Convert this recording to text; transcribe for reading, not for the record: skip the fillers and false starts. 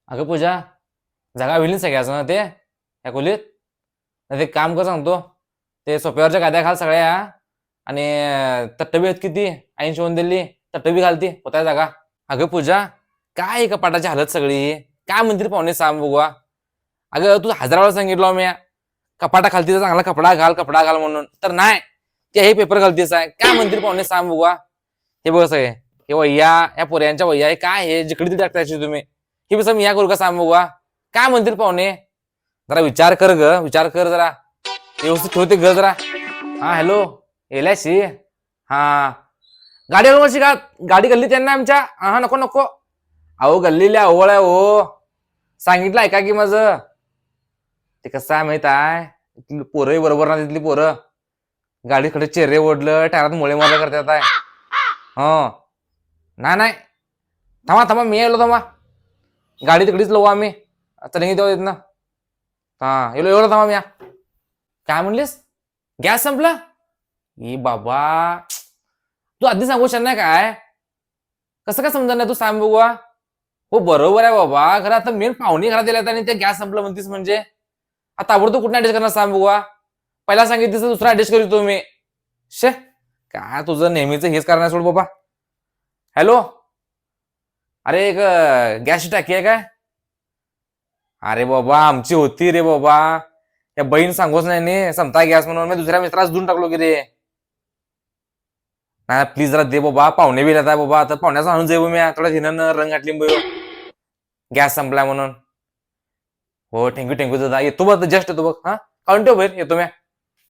अगं पूजा, जागा होईल सगळ्याच ना ते या खोलीत. नाही ते काम कर सांगतो. ते सोप्यावरच्या गाद्या घाल सगळ्या. आणि तट्टबी आहेत किती 80 होऊन दिली. तट्टबी घालती होता जागा. अगं पूजा, काय आहे कपाटाची हालत सगळी. काय म्हणतील पाहुणे सांग बघूया. अगं तू 1000 वेळा सांगितलं मी कपाटा खालती तर चांगला कपडा घाल म्हणून, तर नाही ते हे पेपर घालतीस आहे. काय म्हणतील पाहुणे सांग बघूया. हे बघ सगळे हे वह्या, या पोऱ्यांच्या वह्या, हे काय हे जिकडे तिथे टाकतायची तुम्ही. हे बस मी या करू का सांग बघूया. काय म्हणतील पाहुणे. जरा विचार कर ग, विचार कर जरा. व्यवस्थित ठेवते ग जरा. हा हॅलो, येल्याशी. हा, गाडी हलवायची का. गाडी गल्ली त्यांना आमच्या. हा नको नको. अहो गल्लीला ओवळ आहे हो. सांगितलं ऐका की माझं. ते कसं आहे माहित आहे, पोरही बरोबर ना तिथली पोरं. गाडीकडे चेहरे ओढलं, टायरात मुळे मारलं करतात आहे. हो, नाही नाही, थांबा थांबा मी येलो थांबा. गाडी तिकडेच लावू आम्ही. चल देऊ येत ना. हा येलो एवढं थांबा मी या. काय म्हणलीस. गॅस संपला. ई बाबा, तू आधी सांगू शकत नाही काय. कसं काय समजा नाही तू सांग बघूया. हो बरोबर आहे बाबा, खरं आता मेन पाहुणे घरात दिल्यात आणि ते गॅस संपलं म्हणतीस म्हणजे. आता ताबडतोब कुठं ऍडजस्ट करणार सांग बघूया. पहिला सांगितलं दुसरा ऍडजस्ट करीतो मी. शे, काय तुझं नेहमीच हेच करणार सोड बाबा. हॅलो, अरे एक गॅसची टाकी आहे काय. अरे बाबा आमची होती रे बाबा. या बहीण सांगूच नाही संपताय गॅस म्हणून मी दुसऱ्या मित्रास देऊन टाकलो की रे. नाही प्लीज जरा दे बाबा, पाहुणे बी येत आहे बाबा. आता पाहुण्याचा आणून जाऊ मी थोडा हिनं रंग घातली गॅस संपलाय म्हणून. हो थँक्यू दादा, येतो बघ जस्ट येतो बघ. हा काढून ठेव बाहेर, येतो मी.